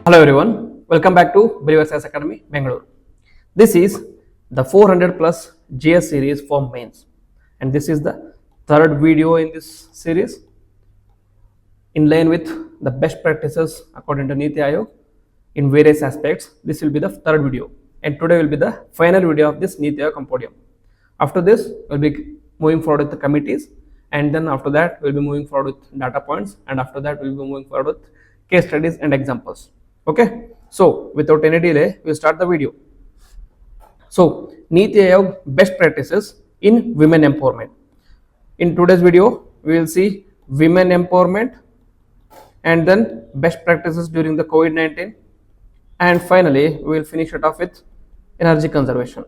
Hello everyone, welcome back to Believers IAS Academy, Bangalore. This is the 400 plus GS series for mains, and this is the third video in this series in line with the best practices according to NITI Aayog in various aspects. This will be the third video, and today will be the final video of this NITI Aayog compendium. After this, we'll be moving forward with the committees, and then after that, we'll be moving forward with data points, and after that, we'll be moving forward with case studies and examples. Okay, so without any delay, we'll start the video. So, NITI Aayog best practices in women empowerment. In today's video, we will see women empowerment and then best practices during the COVID-19, and finally, we will finish it off with energy conservation.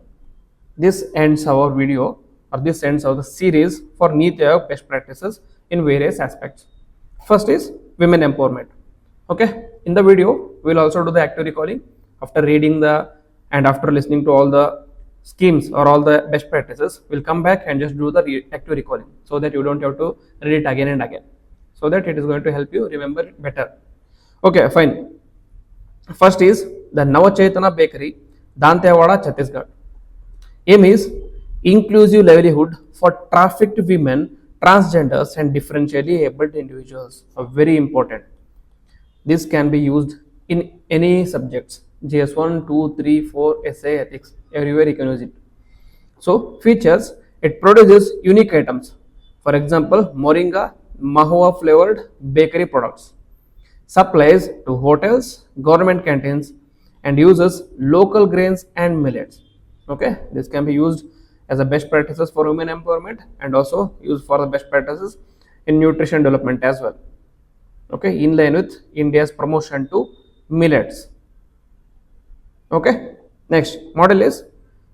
This ends our video, or this ends our series for NITI Aayog best practices in various aspects. First is women empowerment. Okay, in the video, we will also do the active recalling after reading and after listening to all the schemes or all the best practices. We'll come back and just do the active recalling so that you don't have to read it again and again, so that it is going to help you remember it better. Okay, fine. First is the Navachaitana Bakery, Dantewada, Chhattisgarh. Aim is inclusive livelihood for trafficked women, transgenders and differentially abled individuals. Very important. This can be used in any subjects, GS1, 2, 3, 4, essay, ethics, everywhere you can use it. So, features, it produces unique items. For example, moringa, mahua flavored bakery products. Supplies to hotels, government canteens and uses local grains and millets. Okay, this can be used as a best practices for women empowerment and also used for the best practices in nutrition development as well. Okay, in line with India's promotion to millets. Okay, next model is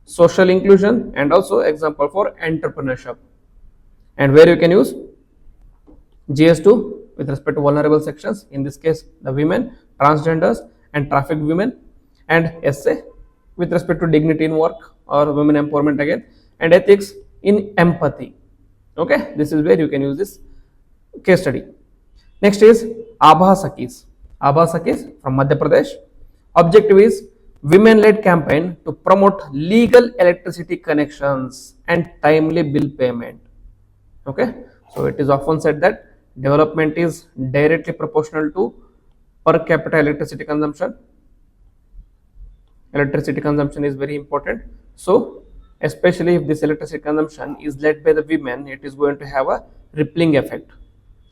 social inclusion and also example for entrepreneurship, and where you can use GS2 with respect to vulnerable sections, in this case the women, transgenders and trafficked women, and essay with respect to dignity in work or women empowerment again, and ethics in empathy. Okay, this is where you can use this case study. Next is Abha Sakis. Abha Sakis from Madhya Pradesh. Objective is women-led campaign to promote legal electricity connections and timely bill payment. Okay, so it is often said that development is directly proportional to per capita electricity consumption. Electricity consumption is very important. So, especially if this electricity consumption is led by the women, it is going to have a rippling effect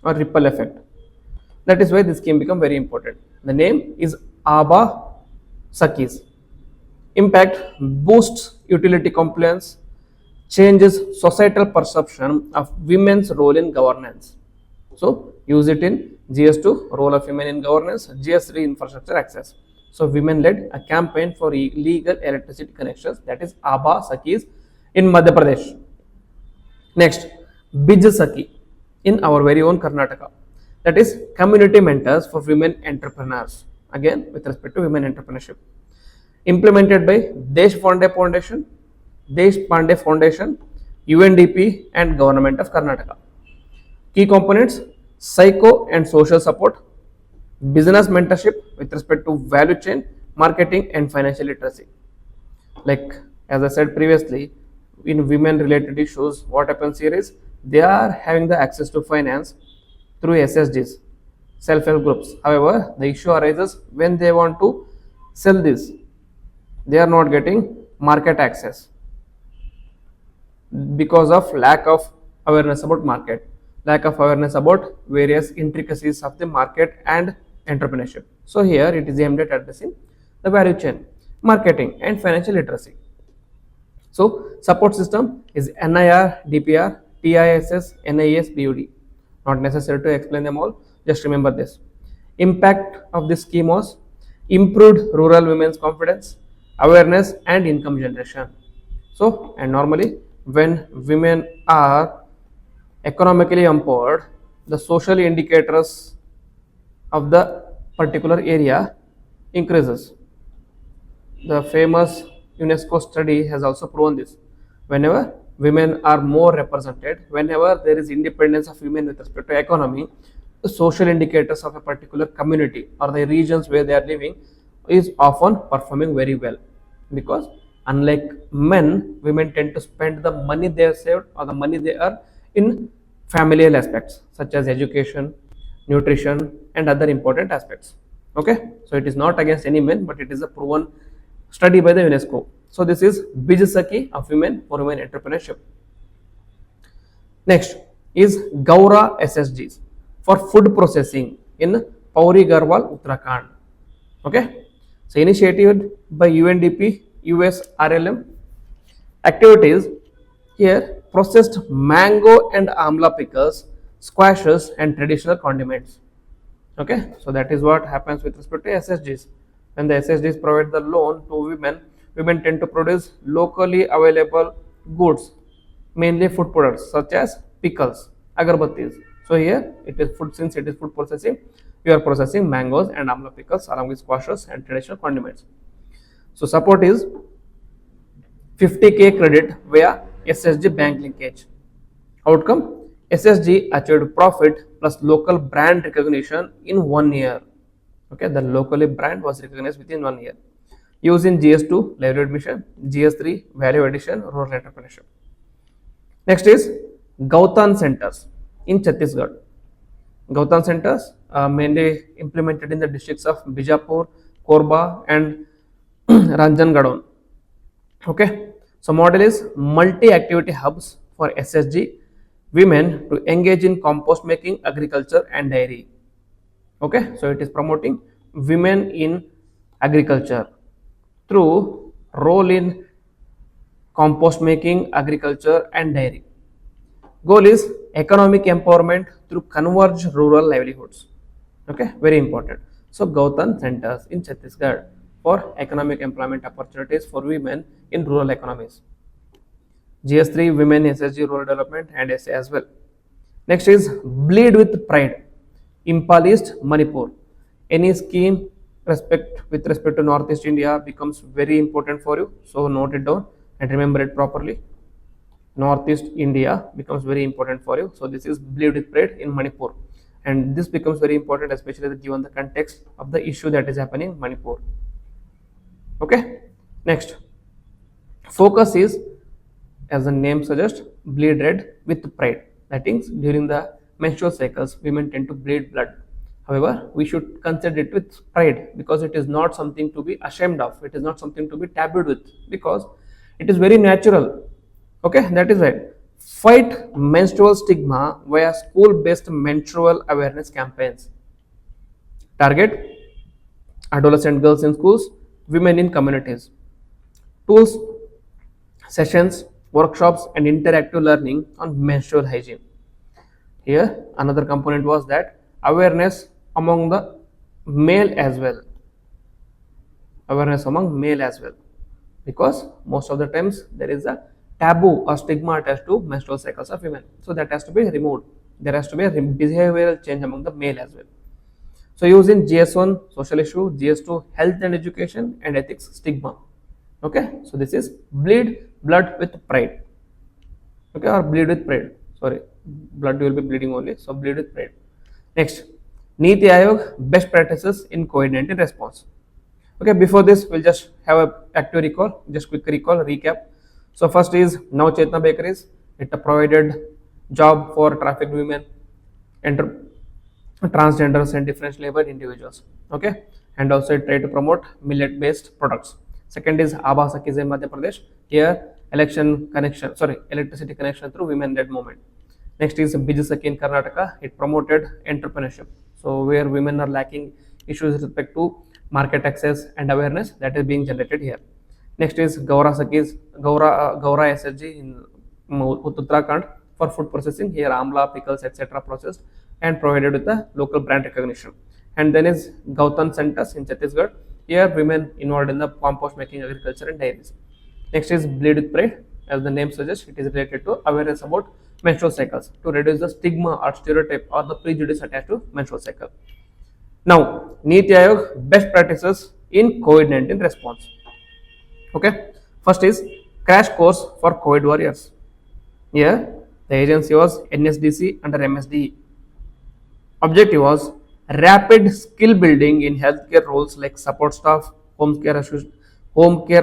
or ripple effect. That is why this scheme become very important. The name is Abha Sakis. Impact boosts utility compliance, changes societal perception of women's role in governance. So use it in GS2, role of women in governance, GS3, infrastructure access. So women led a campaign for legal electricity connections, that is Abha Sakis in Madhya Pradesh. Next, Bij Saki in our very own Karnataka. That is community mentors for women entrepreneurs, again with respect to women entrepreneurship. Implemented by Desh Pandey Foundation, UNDP and Government of Karnataka. Key components, psycho and social support, business mentorship with respect to value chain, marketing and financial literacy. Like as I said previously, in women related issues, what happens here is they are having the access to finance through SSGs, self-help groups. However, the issue arises when they want to sell this. They are not getting market access because of lack of awareness about market, lack of awareness about various intricacies of the market and entrepreneurship. So here it is aimed at addressing the value chain, marketing and financial literacy. So support system is NIR, DPR, TISS, NIS, BUD. Not necessary to explain them all, just remember this. Impact of this scheme was improved rural women's confidence, awareness and income generation. So, and normally when women are economically empowered, the social indicators of the particular area increases. The famous UNESCO study has also proven this. Whenever women are more represented, whenever there is independence of women with respect to economy, social indicators of a particular community or the regions where they are living is often performing very well, because unlike men, women tend to spend the money they have saved or the money they earn in familial aspects such as education, nutrition, and other important aspects. Okay, so it is not against any men, but it is a proven study by the UNESCO. So this is Bijsaki of women for women entrepreneurship. Next is Gaura SSGs for food processing in Pauri Garhwal, Uttarakhand. Okay, so initiated by UNDP, US RLM. Activities here: processed mango and amla pickles, squashes, and traditional condiments. Okay, so that is what happens with respect to SSGs. When the SSGs provide the loan to women, women tend to produce locally available goods, mainly food products such as pickles, agarbattis. So here it is food, since it is food processing, you are processing mangoes and amla pickles along with squashes and traditional condiments. So support is 50k credit via SSG bank linkage. Outcome: SSG achieved profit plus local brand recognition in 1 year. Okay, the locally brand was recognized within 1 year. Use in GS2 livelihood mission, GS3 value addition, rural entrepreneurship. Next is Gautan centers in Chhattisgarh. Gautan centers mainly implemented in the districts of Bijapur, Korba, and Ranjangadon. Okay, so model is multi-activity hubs for SSG women to engage in compost making, agriculture, and dairy. Okay, so it is promoting women in agriculture through role in compost making, agriculture, and dairy. Goal is economic empowerment through converged rural livelihoods. Okay, very important. So Gautan centers in Chhattisgarh for economic employment opportunities for women in rural economies. GS3 Women SSG Rural Development and SA as well. Next is Bleed with Pride, Impal East, Manipur. Any scheme with respect to Northeast India becomes very important for you. So note it down and remember it properly. Northeast India becomes very important for you. So this is Bleed with Pride in Manipur. And this becomes very important, especially given the context of the issue that is happening in Manipur. Okay. Next, focus is, as the name suggests, bleed red with pride. That means during the menstrual cycles, women tend to bleed blood. However, we should consider it with pride, because it is not something to be ashamed of. It is not something to be tabooed with, because it is very natural. Okay, that is right. Fight menstrual stigma via school-based menstrual awareness campaigns. Target adolescent girls in schools, women in communities. Tools, sessions, workshops, and interactive learning on menstrual hygiene. Here another component was that awareness among the male as well. Awareness among male as well, because most of the times there is a taboo or stigma attached to menstrual cycles of women. So that has to be removed. There has to be a behavioral change among the male as well. So using GS1 social issue, GS2 health and education, and ethics stigma. Okay, so this is bleed blood with pride. Okay, or bleed with pride. Sorry, blood will be bleeding only. So bleed with pride. Next, NITI Aayog best practices in COVID-19 response. Okay, before this, we'll just have a active recall, just quick recall, recap. So first is Now Chetna Bakeries. It provided job for trafficked women, transgenders, and differentially abled individuals. Okay, and also it tried to promote millet-based products. Second is Abha Sakis in Madhya Pradesh. Here, electricity connection through women-led movement. Next is Bijsaki in Karnataka. It promoted entrepreneurship. So where women are lacking issues with respect to market access and awareness, that is being generated here. Next is Gaura SSG in Uttarakhand for food processing. Here amla, pickles, etc. processed and provided with the local brand recognition. And then is Gautan centers in Chhattisgarh. Here women involved in the compost making, agriculture, and dairies. Next is Bleed with Pride. As the name suggests, it is related to awareness about menstrual cycles to reduce the stigma or stereotype or the prejudice attached to menstrual cycle. Now, NITI Aayog best practices in COVID-19 response. Okay, first is crash course for COVID warriors. Here, the agency was NSDC under MSDE. Objective was rapid skill building in healthcare roles like support staff, home care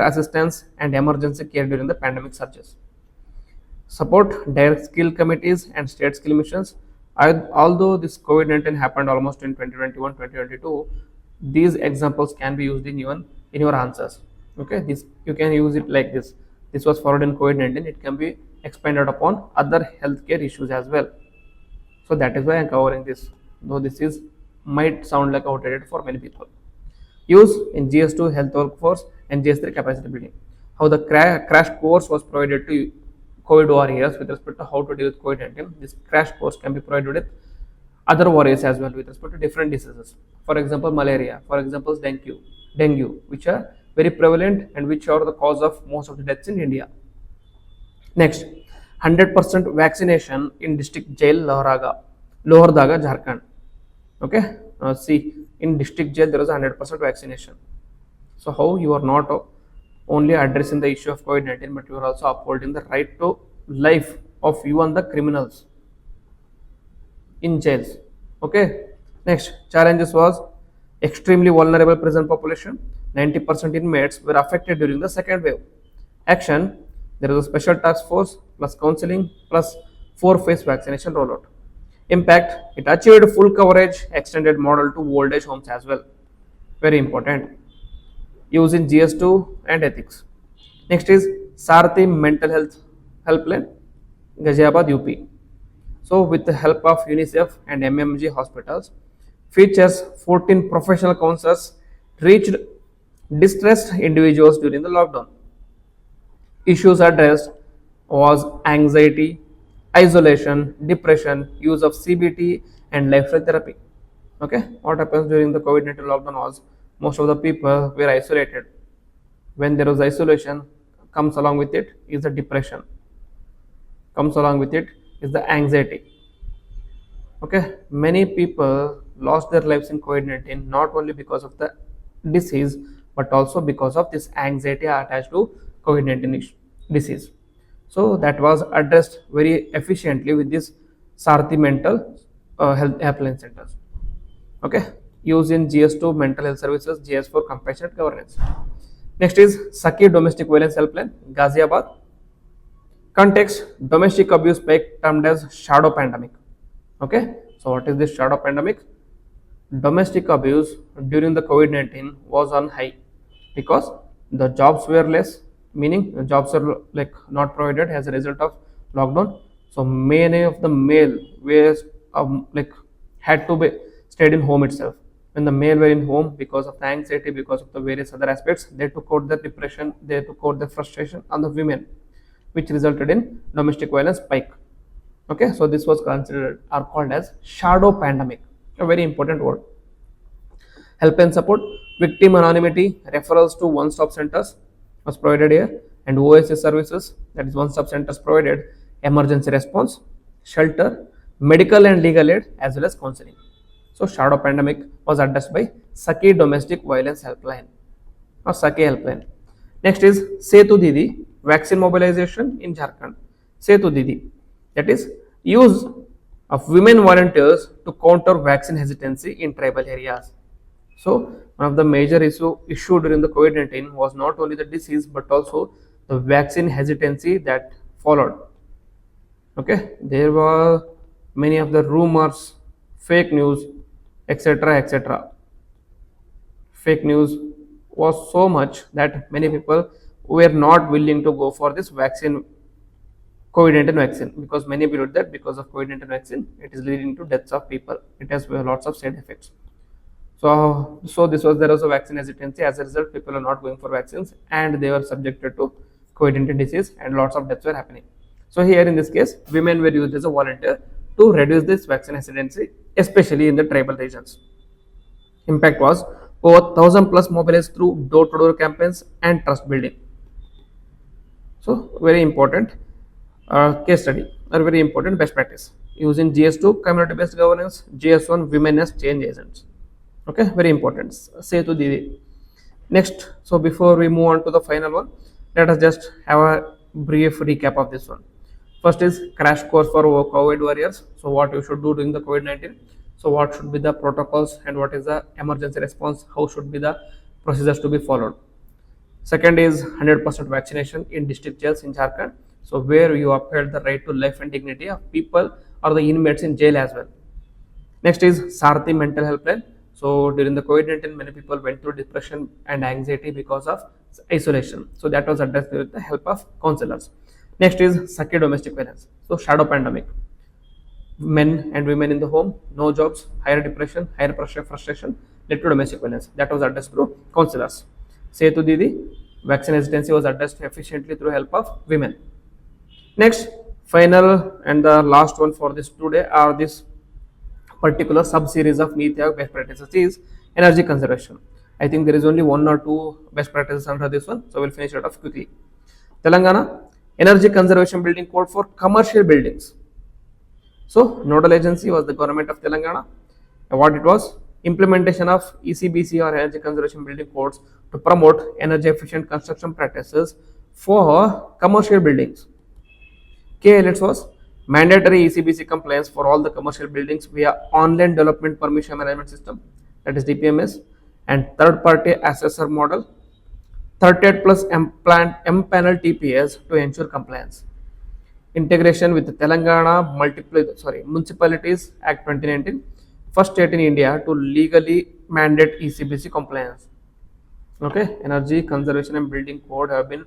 assistants, and emergency care during the pandemic surges. Support direct skill committees and state skill missions. Although this COVID-19 happened almost in 2021, 2022, these examples can be used in your answers. Okay, this you can use it like this. This was followed in COVID-19. It can be expanded upon other healthcare issues as well. So that is why I'm covering this. Though this is might sound like outdated for many people. Use in GS2 health workforce and GS3 capacity building. How the crash course was provided to COVID warriors with respect to how to deal with COVID-19. This crash course can be provided with other warriors as well with respect to different diseases. For example, malaria. For example, dengue, which are very prevalent and which are the cause of most of the deaths in India. Next, 100% vaccination in district jail Lohardaga, Jharkhand. Okay, see, in district jail there is 100% vaccination. So how you are not only addressing the issue of COVID-19, but you are also upholding the right to life of you and the criminals in jails. Okay, next challenges was extremely vulnerable prison population. 90% inmates were affected during the second wave. Action, there is a special task force plus counseling plus 4-phase vaccination rollout. Impact, it achieved full coverage, extended model to old age homes as well. Very important. Use in GS2 and ethics. Next is Sarthi Mental Health Helpline, Ghaziabad, UP. So with the help of UNICEF and MMG hospitals, features 14 professional counselors reached distressed individuals during the lockdown. Issues addressed was anxiety, isolation, depression, use of CBT, and lifestyle therapy. Okay, what happens during the COVID-19 lockdown was most of the people were isolated. When there was isolation, comes along with it is the depression, comes along with it is the anxiety. Okay, many people lost their lives in COVID-19 not only because of the disease but also because of this anxiety attached to COVID-19 disease. So that was addressed very efficiently with this Sarthi mental health helpline centers. Okay, use in GS2 mental health services, GS4 compassionate governance. Next is Saki domestic violence helpline, Ghaziabad. Context, domestic abuse spike termed as shadow pandemic. Okay, so what is this shadow pandemic? Domestic abuse during the COVID-19 was on high because the jobs were less, meaning the jobs are like not provided as a result of lockdown. So many of the male were like had to be stayed in home itself. When the male were in home because of the anxiety, because of the various other aspects, they took out the depression, they took out the frustration on the women, which resulted in domestic violence spike. Okay, so this was considered or called as shadow pandemic, a very important word. Help and support, victim anonymity, referrals to one-stop centers was provided here, and OSS services, that is one-stop centers provided emergency response, shelter, medical and legal aid, as well as counseling. So shadow pandemic was addressed by Saki domestic violence helpline or Saki helpline. Next is Setu Didi, vaccine mobilization in Jharkhand. Setu Didi, that is use of women volunteers to counter vaccine hesitancy in tribal areas. So one of the major issue during the COVID-19 was not only the disease but also the vaccine hesitancy that followed. Okay, there were many of the rumors, fake news, etc., etc. Fake news was so much that many people were not willing to go for this vaccine, COVID-19 vaccine, because many believed that because of COVID-19 vaccine it is leading to deaths of people, it has lots of side effects. So there was a vaccine hesitancy. As a result, people are not going for vaccines and they were subjected to COVID-19 disease and lots of deaths were happening. So here in this case, women were used as a volunteer to reduce this vaccine hesitancy, especially in the tribal regions. Impact was over 1,000 plus mobilized through door-to-door campaigns and trust building. So very important case study or very important best practice. Using GS2 community-based governance, GS1 women as change agents. Okay, very important. Setu Didi. Next, so before we move on to the final one, let us just have a brief recap of this one. First is crash course for COVID warriors. So what you should do during the COVID-19. So what should be the protocols and what is the emergency response? How should be the procedures to be followed? Second is 100% vaccination in district jails in Jharkhand. So where you upheld the right to life and dignity of people or the inmates in jail as well. Next is Sarthi mental helpline. So during the COVID-19, many people went through depression and anxiety because of isolation. So that was addressed with the help of counselors. Next is Sakhi domestic violence. So shadow pandemic. Men and women in the home, no jobs, higher depression, higher pressure, frustration led to domestic violence. That was addressed through counselors. Setu Didi, vaccine hesitancy was addressed efficiently through help of women. Next, final and the last one for this today are this particular sub-series of NITI Aayog best practices is energy conservation. I think there is only one or two best practices under this one, so we'll finish it off quickly. Telangana, energy conservation building code for commercial buildings. So, nodal agency was the government of Telangana. And what it was? Implementation of ECBC or energy conservation building codes to promote energy efficient construction practices for commercial buildings. KLH was mandatory ECBC compliance for all the commercial buildings via online development permission management system, that is DPMS, and third party assessor model, 38 plus M-panel TPS to ensure compliance. Integration with the Telangana Municipalities Act 2019, first state in India to legally mandate ECBC compliance. Okay, energy conservation and building code have been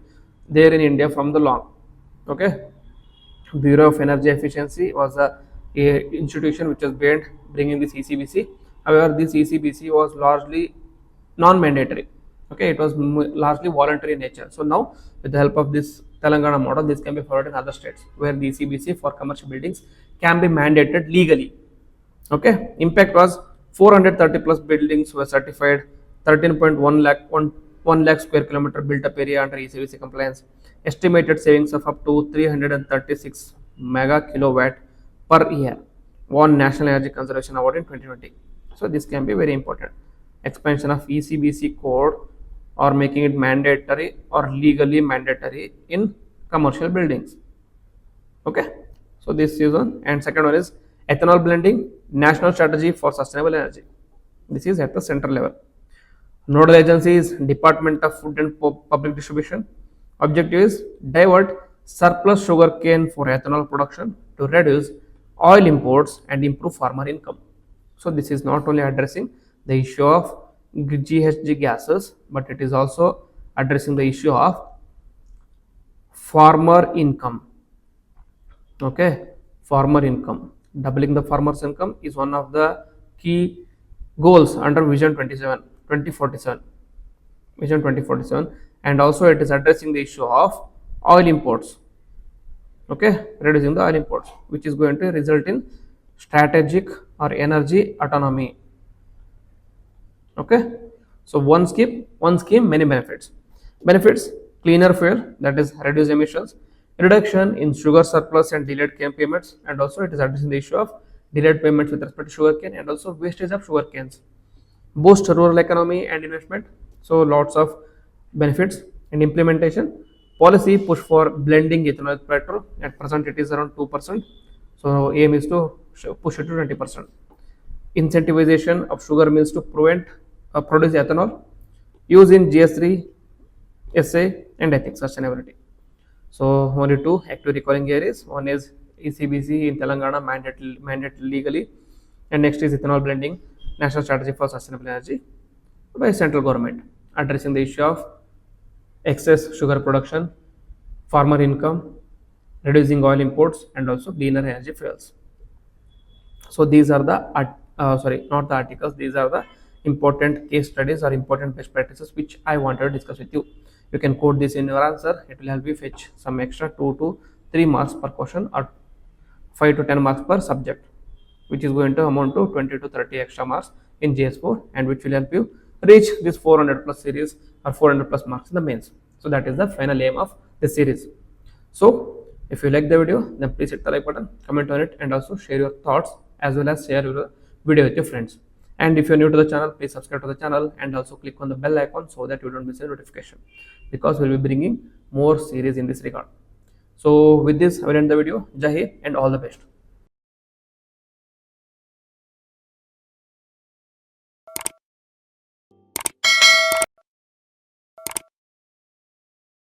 there in India from the long. Okay, Bureau of Energy Efficiency was a institution which was bringing this ECBC. However, this ECBC was largely non-mandatory. Okay, it was largely voluntary in nature. So now, with the help of this Telangana model, this can be followed in other states where the ECBC for commercial buildings can be mandated legally. Okay, impact was 430 plus buildings were certified, 13.1 lakh square kilometer built up area under ECBC compliance, estimated savings of up to 336 mega kilowatt per year, won National Energy Conservation Award in 2020. So this can be very important. Expansion of ECBC code or making it mandatory or legally mandatory in commercial buildings. Okay, so this is one. And second one is ethanol blending, national strategy for sustainable energy. This is at the central level. Nodal agency is Department of Food and Public Distribution. Objective is divert surplus sugar cane for ethanol production to reduce oil imports and improve farmer income. So this is not only addressing the issue of GHG gases, but it is also addressing the issue of farmer income. Okay, farmer income. Doubling the farmer's income is one of the key goals under Vision 2047, Vision 2047, and also it is addressing the issue of oil imports. Okay, reducing the oil imports, which is going to result in strategic or energy autonomy. Okay, so one scheme, many benefits. Benefits: cleaner fuel, that is reduce emissions, reduction in sugar surplus and delayed cane payments, and also it is addressing the issue of delayed payments with respect to sugar cane and also wastage of sugar canes. Boost rural economy and investment, so lots of benefits. And implementation: policy push for blending ethanol with petrol. At present it is around 2%, so aim is to push it to 20%. Incentivization of sugar mills to produce ethanol, use in GS3, SA, and ethics sustainability. So only two active recalling areas. One is ECBC in Telangana mandated legally, and next is ethanol blending, national strategy for sustainable energy by central government, addressing the issue of excess sugar production, farmer income, reducing oil imports, and also cleaner energy fuels. So these are the not the articles, these are the important case studies or important best practices which I wanted to discuss with you. You can code this in your answer. It will help you fetch some extra 2 to 3 marks per question or 5 to 10 marks per subject, which is going to amount to 20 to 30 extra marks in GS4, and which will help you reach this 400 plus series or 400 plus marks in the mains. So that is the final aim of this series. So if you like the video, then please hit the like button, comment on it, and also share your thoughts as well as share your video with your friends. And if you're new to the channel, please subscribe to the channel and also click on the bell icon so that you don't miss a notification, because we'll be bringing more series in this regard. So with this, I will end the video. Jai Hind and all the best.